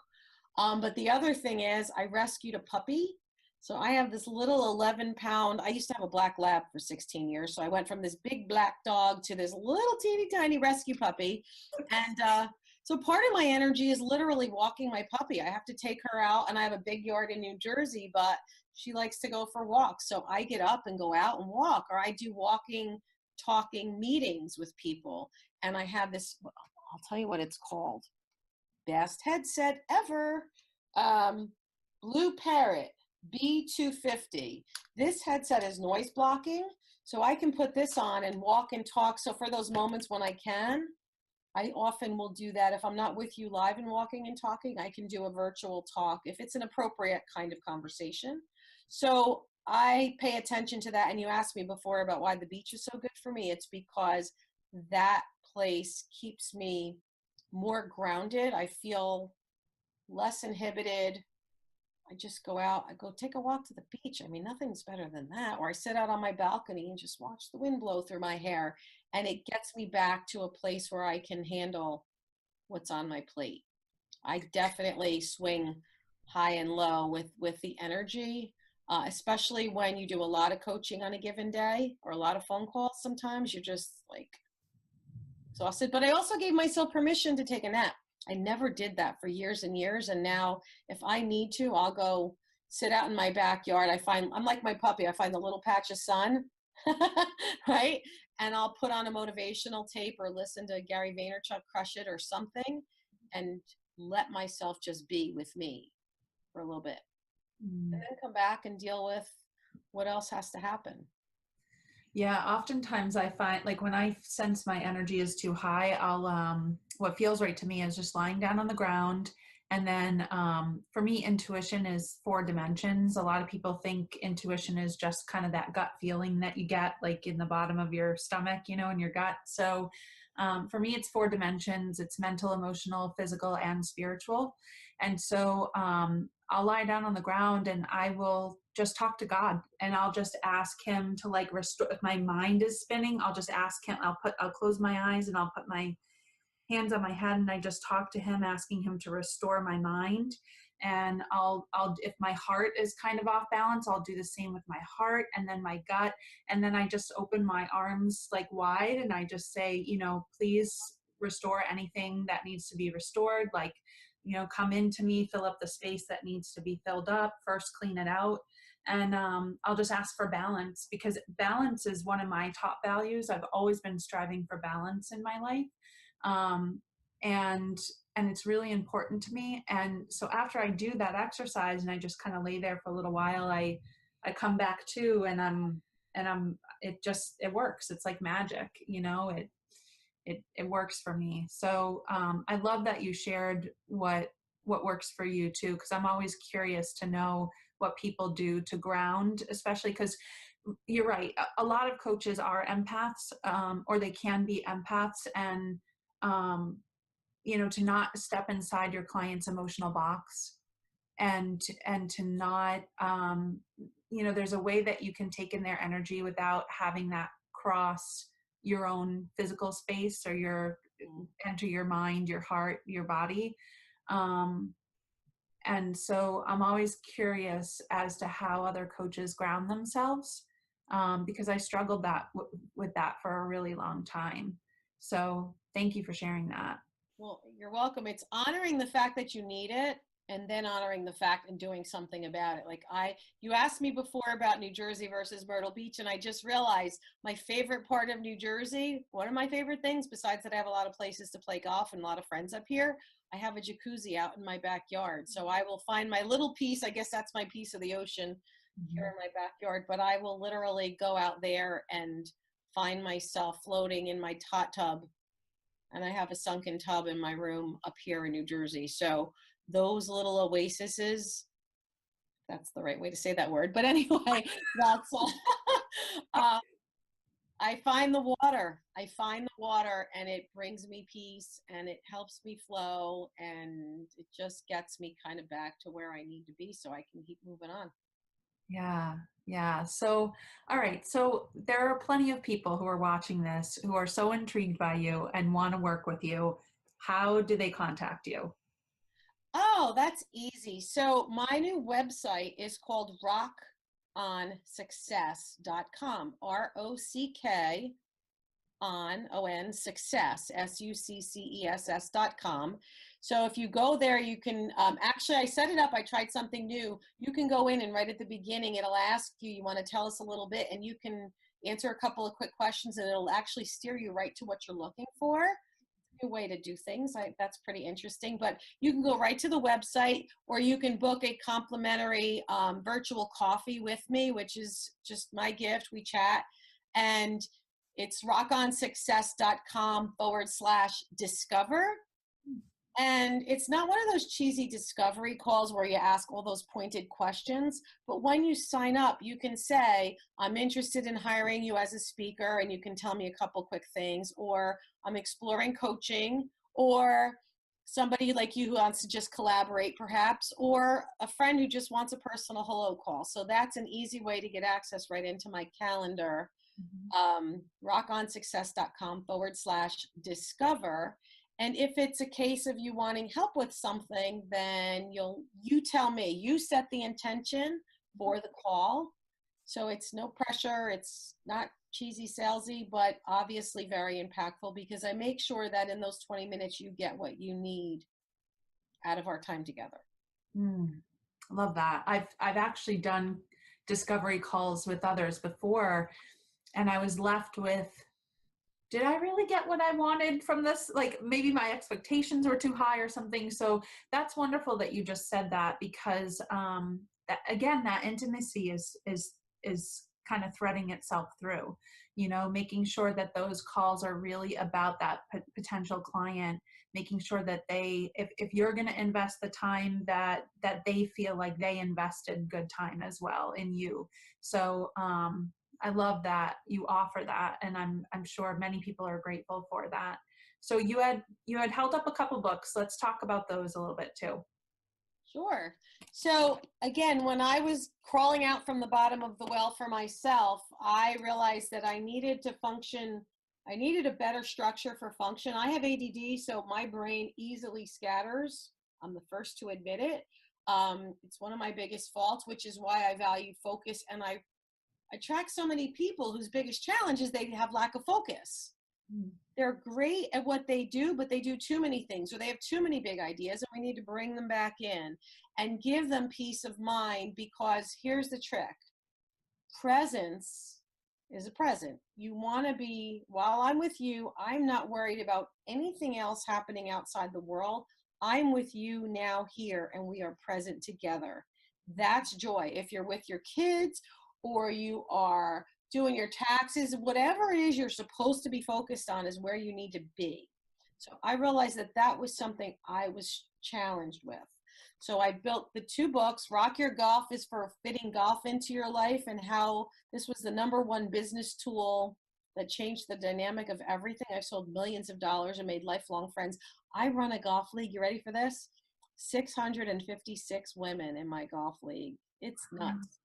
But the other thing is I rescued a puppy. So I have this little 11-pound, I used to have a black lab for 16 years. So I went from this big black dog to this little teeny tiny rescue puppy. And so part of my energy is literally walking my puppy. I have to take her out, and I have a big yard in New Jersey, but she likes to go for walks. So I get up and go out and walk, or I do walking, talking meetings with people. And I have this, I'll tell you what it's called. Best headset ever. Blue Parrot B250. This headset is noise blocking. So I can put this on and walk and talk. So for those moments when I can, I often will do that. If I'm not with you live and walking and talking, I can do a virtual talk if it's an appropriate kind of conversation. So I pay attention to that. And you asked me before about why the beach is so good for me. It's because that place keeps me more grounded. I feel less inhibited. I just go out, I go take a walk to the beach. I mean, nothing's better than that. Or I sit out on my balcony and just watch the wind blow through my hair. And it gets me back to a place where I can handle what's on my plate. I definitely swing high and low with the energy, especially when you do a lot of coaching on a given day or a lot of phone calls. Sometimes you're just like exhausted. But I also gave myself permission to take a nap. I never did that for years and years. And now if I need to, I'll go sit out in my backyard. I'm like my puppy. I find the little patch of sun, right? And I'll put on a motivational tape or listen to Gary Vaynerchuk Crush It or something and let myself just be with me for a little bit. And then come back and deal with what else has to happen. Yeah, oftentimes I find like when I sense my energy is too high, I'll what feels right to me is just lying down on the ground. And then for me, intuition is 4 dimensions. A lot of people think intuition is just kind of that gut feeling that you get like in the bottom of your stomach, you know, in your gut. So for me, it's 4 dimensions. It's mental, emotional, physical, and spiritual. And so I'll lie down on the ground and I will just talk to God and I'll just ask him to like restore. If my mind is spinning, I'll just ask him, I'll close my eyes and I'll put my hands on my head and I just talk to him, asking him to restore my mind. And I'll, if my heart is kind of off balance, I'll do the same with my heart and then my gut. And then I just open my arms like wide and I just say, you know, please restore anything that needs to be restored. Like, you know, come into me, fill up the space that needs to be filled up, first clean it out. And I'll just ask for balance because balance is one of my top values. I've always been striving for balance in my life. And it's really important to me. And so after I do that exercise and I just kind of lay there for a little while, I come back to, and it works. It's like magic, you know, it works for me. So, I love that you shared what works for you too, because I'm always curious to know what people do to ground, especially because you're right. A lot of coaches are empaths, or they can be empaths, and you know, to not step inside your client's emotional box and to not, you know, there's a way that you can take in their energy without having that cross your own physical space or enter your mind, your heart, your body. And so I'm always curious as to how other coaches ground themselves, because I struggled with that for a really long time. So thank you for sharing that. Well, you're welcome. It's honoring the fact that you need it and then honoring the fact and doing something about it. Like you asked me before about New Jersey versus Myrtle Beach, and I just realized my favorite part of New Jersey, one of my favorite things, besides that I have a lot of places to play golf and a lot of friends up here, I have a jacuzzi out in my backyard. So I will find my little piece, I guess that's my piece of the ocean here in my backyard, but I will literally go out there and find myself floating in my hot tub. And I have a sunken tub in my room up here in New Jersey. So those little oases, that's the right way to say that word. But anyway, that's, I find the water. I find the water and it brings me peace and it helps me flow and it just gets me kind of back to where I need to be so I can keep moving on. Yeah. Yeah. So, all right. So there are plenty of people who are watching this who are so intrigued by you and want to work with you. How do they contact you? Oh, that's easy. So my new website is called rockonsuccess.com. ROCK on success, SUCCESS.com. So if you go there, you can, actually I set it up, I tried something new. You can go in and right at the beginning, it'll ask you want to tell us a little bit, and you can answer a couple of quick questions and it'll actually steer you right to what you're looking for. It's a new way to do things. That's pretty interesting, but you can go right to the website, or you can book a complimentary virtual coffee with me, which is just my gift. We chat, and it's rockonsuccess.com/discover. And it's not one of those cheesy discovery calls where you ask all those pointed questions, but when you sign up, you can say, I'm interested in hiring you as a speaker, and you can tell me a couple quick things, or I'm exploring coaching, or somebody like you who wants to just collaborate perhaps, or a friend who just wants a personal hello call. So that's an easy way to get access right into my calendar. Mhm. rockonsuccess.com/discover. And if it's a case of you wanting help with something, then you tell me, you set the intention for the call. So it's no pressure. It's not cheesy salesy, but obviously very impactful, because I make sure that in those 20 minutes you get what you need out of our time together. Love that. I've actually done discovery calls with others before, and I was left with, did I really get what I wanted from this? Like maybe my expectations were too high or something. So that's wonderful that you just said that, because that, again, that intimacy is kind of threading itself through, you know, making sure that those calls are really about that potential client, making sure that if you're going to invest the time, that they feel like they invested good time as well in you. So I love that you offer that, and I'm sure many people are grateful for that. So you had held up a couple books. Let's talk about those a little bit too. Sure. So again, when I was crawling out from the bottom of the well for myself, I realized that I needed to function. I needed a better structure for function. I have ADD, so my brain easily scatters. I'm the first to admit it. It's one of my biggest faults, which is why I value focus. And I attract so many people whose biggest challenge is they have lack of focus. They're great at what they do, but they do too many things, or they have too many big ideas, and we need to bring them back in and give them peace of mind, because here's the trick. Presence is a present. You want to be, while I'm with you, I'm not worried about anything else happening outside the world. I'm with you now here, and we are present together. That's joy. If you're with your kids, or you are doing your taxes, whatever it is you're supposed to be focused on is where you need to be. So I realized that that was something I was challenged with. So I built the 2 books. Rock Your Golf is for fitting golf into your life, and how this was the #1 business tool that changed the dynamic of everything. I sold millions of dollars and made lifelong friends. I run a golf league. You ready for this? 656 women in my golf league. It's nuts.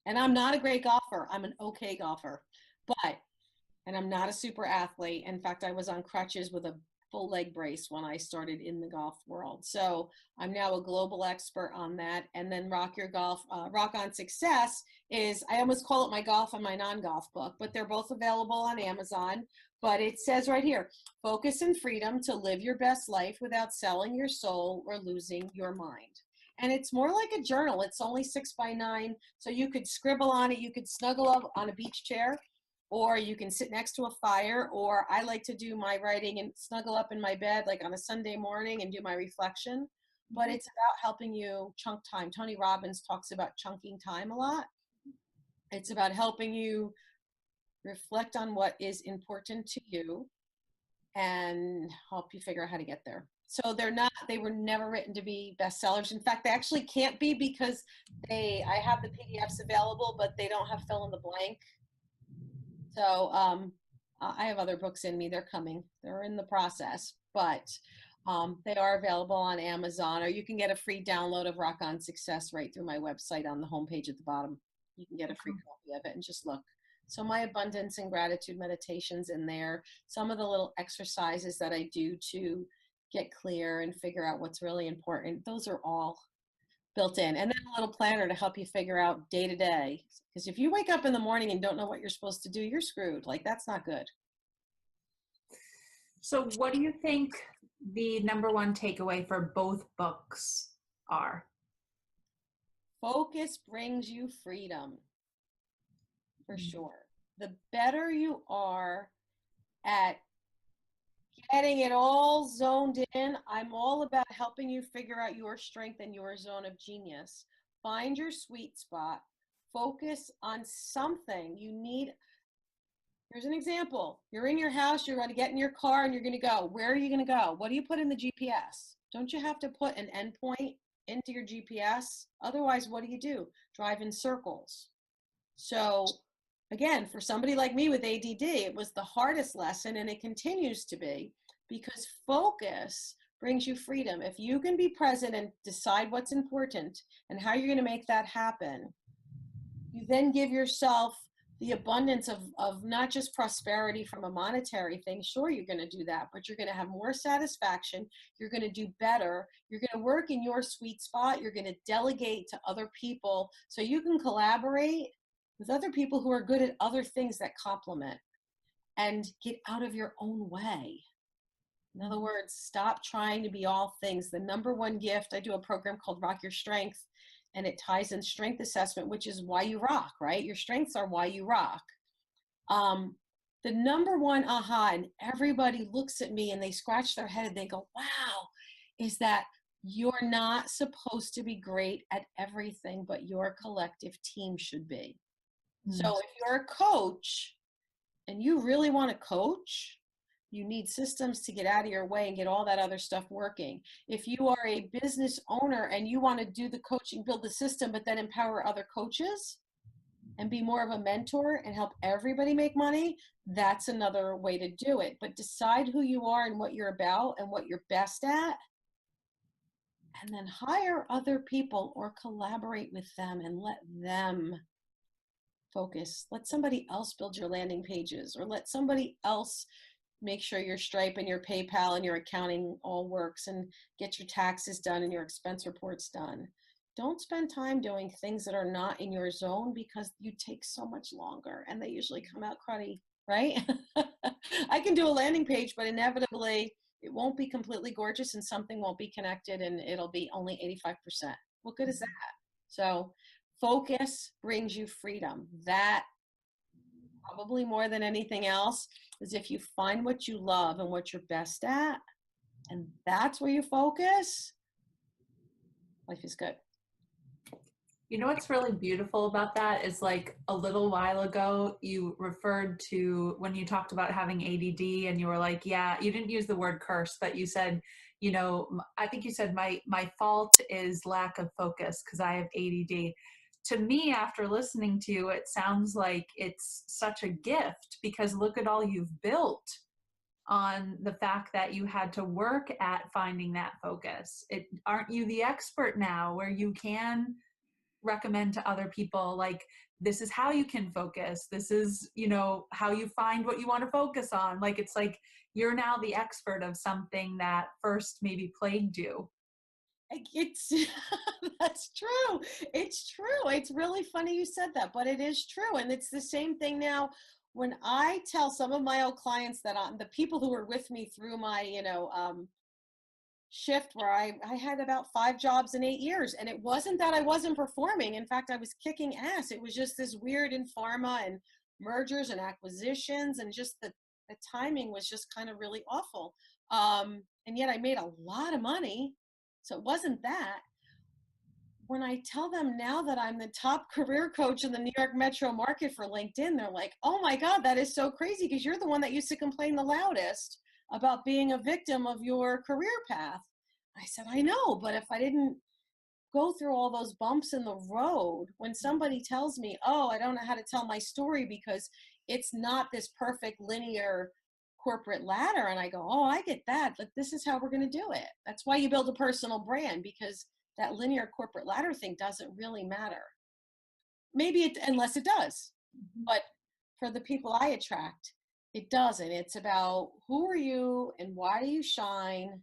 And I'm not a great golfer. I'm an okay golfer, and I'm not a super athlete. In fact, I was on crutches with a full leg brace when I started in the golf world. So I'm now a global expert on that. And then Rock Your Golf, Rock on Success is, I almost call it my golf and my non-golf book, but they're both available on Amazon. But it says right here, focus and freedom to live your best life without selling your soul or losing your mind. And it's more like a journal. It's only 6x9. So you could scribble on it. You could snuggle up on a beach chair, or you can sit next to a fire, or I like to do my writing and snuggle up in my bed, like on a Sunday morning, and do my reflection. But it's about helping you chunk time. Tony Robbins talks about chunking time a lot. It's about helping you reflect on what is important to you and help you figure out how to get there. So they were never written to be bestsellers. In fact, they actually can't be, because I have the PDFs available, but they don't have fill in the blank. So I have other books in me. They're coming. They're in the process, but they are available on Amazon, or you can get a free download of Rock on Success right through my website on the homepage at the bottom. You can get a free copy of it and just look. So my abundance and gratitude meditations in there, some of the little exercises that I do to get clear and figure out what's really important, those are all built in. And then a little planner to help you figure out day to day. Because if you wake up in the morning and don't know what you're supposed to do, you're screwed. Like, that's not good. So what do you think the #1 takeaway for both books are? Focus brings you freedom, for sure. The better you are at getting it all zoned in, I'm all about helping you figure out your strength and your zone of genius. Find your sweet spot. Focus on something you need. Here's an example. You're in your house, you're going to get in your car, and you're going to go. Where are you going to go? What do you put in the GPS? Don't you have to put an endpoint into your GPS? Otherwise, what do? Drive in circles. So again, for somebody like me with ADD, it was the hardest lesson, and it continues to be, because focus brings you freedom. If you can be present and decide what's important and how you're going to make that happen, you then give yourself the abundance of not just prosperity from a monetary thing. Sure, you're going to do that, but you're going to have more satisfaction. You're going to do better. You're going to work in your sweet spot. You're going to delegate to other people so you can collaborate with other people who are good at other things that complement, and get out of your own way. In other words, stop trying to be all things. The number one gift, I do a program called Rock Your Strength, and it ties in strength assessment, which is why you rock, right? Your strengths are why you rock. The number one aha, and everybody looks at me and they scratch their head and they go, wow, is that you're not supposed to be great at everything, but your collective team should be. So if you're a coach and you really want to coach, you need systems to get out of your way and get all that other stuff working. If you are a business owner and you want to do the coaching, build the system, but then empower other coaches and be more of a mentor and help everybody make money, that's another way to do it. But decide who you are and what you're about and what you're best at, and then hire other people or collaborate with them and let them focus. Let somebody else build your landing pages, or let somebody else make sure your Stripe and your PayPal and your accounting all works, and get your taxes done and your expense reports done. Don't spend time doing things that are not in your zone, because you take so much longer and they usually come out cruddy, right? I can do a landing page, but inevitably it won't be completely gorgeous and something won't be connected and it'll be only 85%. What good is that? So focus brings you freedom. That, probably more than anything else, is if you find what you love and what you're best at, and that's where you focus, life is good. You know what's really beautiful about that is, like, a little while ago, you referred to when you talked about having ADD, and you were like, yeah, you didn't use the word curse, but you said, you know, I think you said my fault is lack of focus because I have ADD. To me, after listening to you, it sounds like it's such a gift, because look at all you've built on the fact that you had to work at finding that focus. Aren't you the expert now, where you can recommend to other people, like, this is how you can focus, this is, you know, how you find what you want to focus on? Like, it's like you're now the expert of something that first maybe plagued you. It's that's true. It's true. It's really funny you said that, but it is true. And it's the same thing now when I tell some of my old clients that the people who were with me through my, shift, where I had about 5 jobs in 8 years, and it wasn't that I wasn't performing. In fact, I was kicking ass. It was just this weird in pharma and mergers and acquisitions, and just the timing was just kind of really awful. And yet I made a lot of money. So it wasn't that. When I tell them now that I'm the top career coach in the New York metro market for LinkedIn, they're like, oh my God, that is so crazy, because you're the one that used to complain the loudest about being a victim of your career path. I said, I know, but if I didn't go through all those bumps in the road, when somebody tells me, oh, I don't know how to tell my story because it's not this perfect linear corporate ladder, and I go, oh, I get that, but this is how we're going to do it. That's why you build a personal brand, because that linear corporate ladder thing doesn't really matter. Maybe it, unless it does. But for the people I attract, it doesn't. It's about who are you and why do you shine?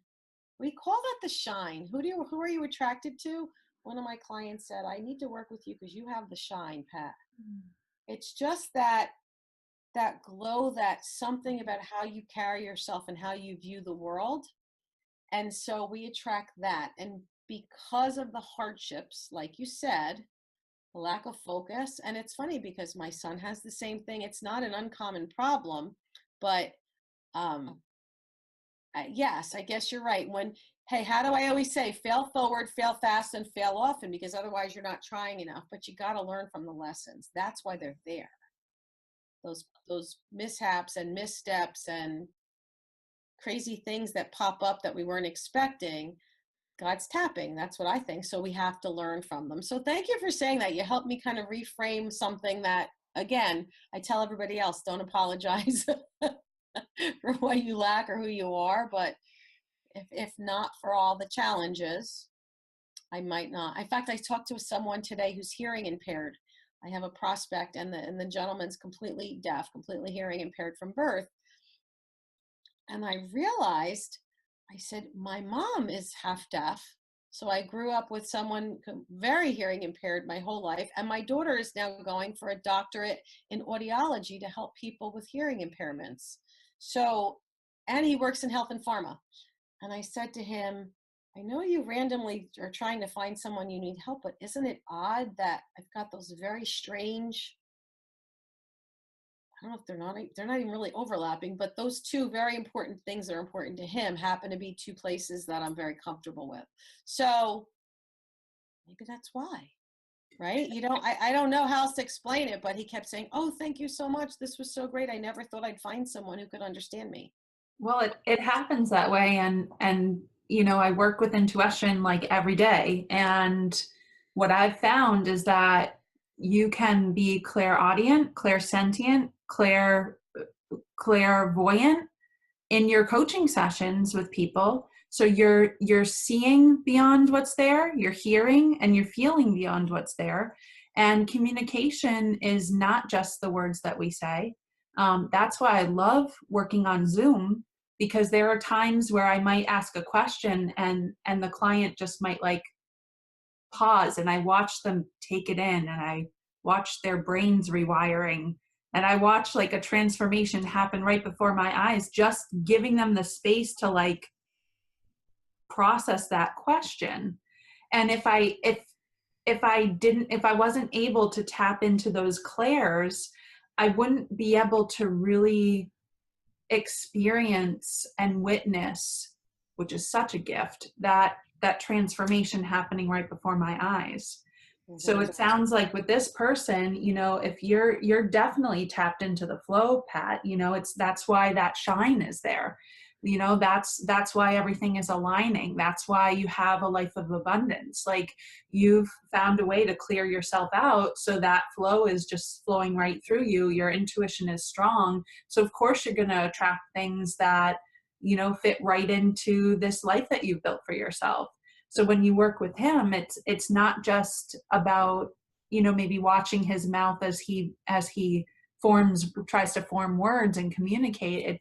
We call that the shine. Who are you attracted to? One of my clients said, I need to work with you because you have the shine, Pat. It's just that glow, that something about how you carry yourself and how you view the world. And so we attract that. And because of the hardships, like you said, the lack of focus, and it's funny because my son has the same thing. It's not an uncommon problem, but yes, I guess you're right. Hey, how do I always say, fail forward, fail fast, and fail often, because otherwise you're not trying enough. But you got to learn from the lessons. That's why they're there. Those mishaps and missteps and crazy things that pop up that we weren't expecting, God's tapping. That's what I think. So we have to learn from them. So thank you for saying that. You helped me kind of reframe something that, again, I tell everybody else, don't apologize. for what you lack or who you are. But if not for all the challenges, I might not. In fact, I talked to someone today who's hearing impaired. I have a prospect, and the gentleman's completely deaf, completely hearing impaired from birth. And I realized, I said, my mom is half deaf. So I grew up with someone very hearing impaired my whole life. And my daughter is now going for a doctorate in audiology to help people with hearing impairments. So, and he works in health and pharma. And I said to him, I know you randomly are trying to find someone you need help, but isn't it odd that I've got those very strange, I don't know if they're not even really overlapping, but those two very important things that are important to him happen to be two places that I'm very comfortable with. So maybe that's why, right? I don't know how else to explain it, but he kept saying, oh, thank you so much. This was so great. I never thought I'd find someone who could understand me. Well, it happens that way. And, I work with intuition like every day. And what I've found is that you can be clairaudient, clairsentient, clairvoyant in your coaching sessions with people. So you're seeing beyond what's there, you're hearing and you're feeling beyond what's there. And communication is not just the words that we say. That's why I love working on Zoom, because there are times where I might ask a question and the client just might like pause, and I watch them take it in, and I watch their brains rewiring, and I watch like a transformation happen right before my eyes, just giving them the space to like process that question. And if I wasn't able to tap into those clairs, I wouldn't be able to really experience and witness, which is such a gift, that transformation happening right before my eyes. Mm-hmm. So it sounds like with this person, if you're definitely tapped into the flow, Pat, that's why that shine is there. That's why everything is aligning. That's why you have a life of abundance. Like, you've found a way to clear yourself out so that flow is just flowing right through you. Your intuition is strong. So of course you're going to attract things that, fit right into this life that you've built for yourself. So when you work with him, it's not just about, maybe watching his mouth as he tries to form words and communicate.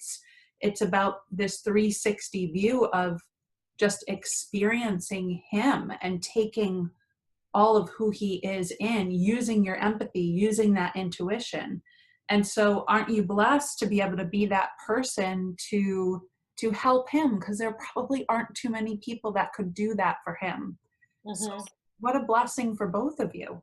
It's about this 360 view of just experiencing him and taking all of who he is in, using your empathy, using that intuition. And so aren't you blessed to be able to be that person to help him? Because there probably aren't too many people that could do that for him. Mm-hmm. So what a blessing for both of you.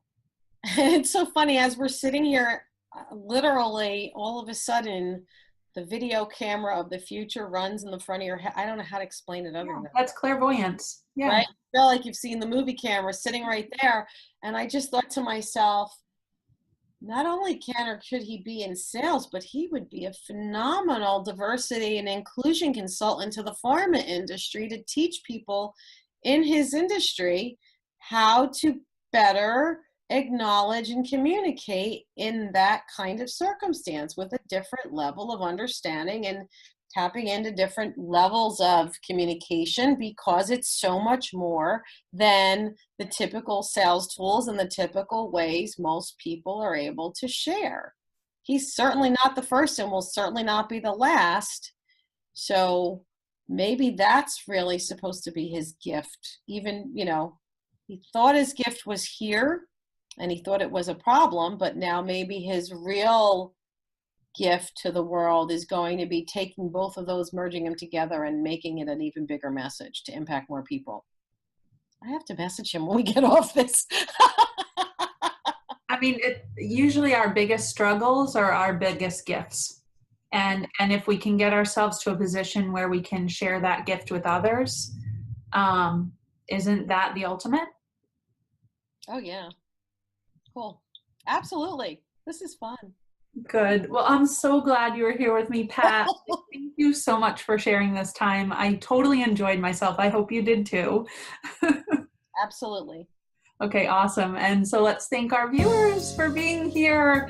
It's so funny, as we're sitting here, literally all of a sudden, the video camera of the future runs in the front of your head. I don't know how to explain it other than that. That's clairvoyance. Yeah. Right? I feel like you've seen the movie camera sitting right there. And I just thought to myself, not only can or could he be in sales, but he would be a phenomenal diversity and inclusion consultant to the pharma industry to teach people in his industry how to better acknowledge and communicate in that kind of circumstance with a different level of understanding and tapping into different levels of communication, because it's so much more than the typical sales tools and the typical ways most people are able to share. He's certainly not the first and will certainly not be the last. So maybe that's really supposed to be his gift. Even, he thought his gift was here and he thought it was a problem, but now maybe his real gift to the world is going to be taking both of those, merging them together and making it an even bigger message to impact more people. I have to message him when we get off this. I mean, usually our biggest struggles are our biggest gifts. And if we can get ourselves to a position where we can share that gift with others, isn't that the ultimate? Oh, yeah. Cool. Absolutely. This is fun. Good. Well, I'm so glad you were here with me, Pat. Thank you so much for sharing this time. I totally enjoyed myself. I hope you did too. Absolutely. Okay, awesome. And so let's thank our viewers for being here.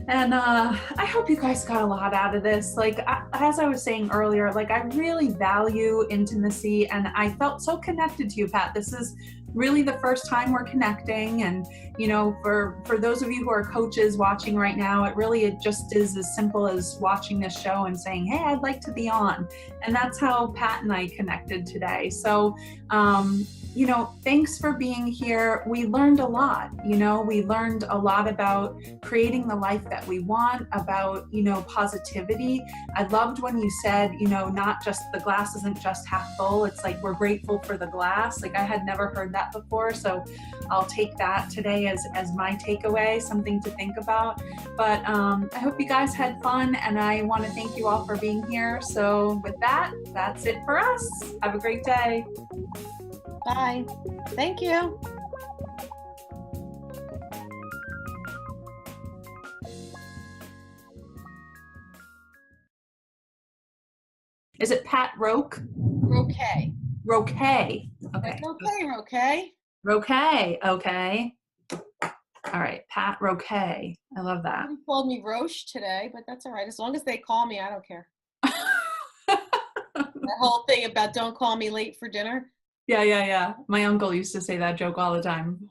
And I hope you guys got a lot out of this. Like, as I was saying earlier, like, I really value intimacy, and I felt so connected to you, Pat. This is really the first time we're connecting. And, you know, for those of you who are coaches watching right now, it just is as simple as watching this show and saying, hey, I'd like to be on. And that's how Pat and I connected today. So, you know, thanks for being here. We learned a lot. You know, we learned a lot about creating the life that we want, about, you know, positivity. I loved when you said, you know, not just the glass isn't just half full. It's like we're grateful for the glass. Like, I had never heard that before. So I'll take that today as my takeaway, something to think about. But I hope you guys had fun, and I want to thank you all for being here. So with that, that's it for us. Have a great day. Bye. Thank you. Is it Pat Roque? Roque. Roque. Okay. That's okay, Roque. Roque. Okay. All right. Pat Roque. I love that. Somebody called me Roche today, but that's all right. As long as they call me, I don't care. That whole thing about don't call me late for dinner. Yeah. My uncle used to say that joke all the time.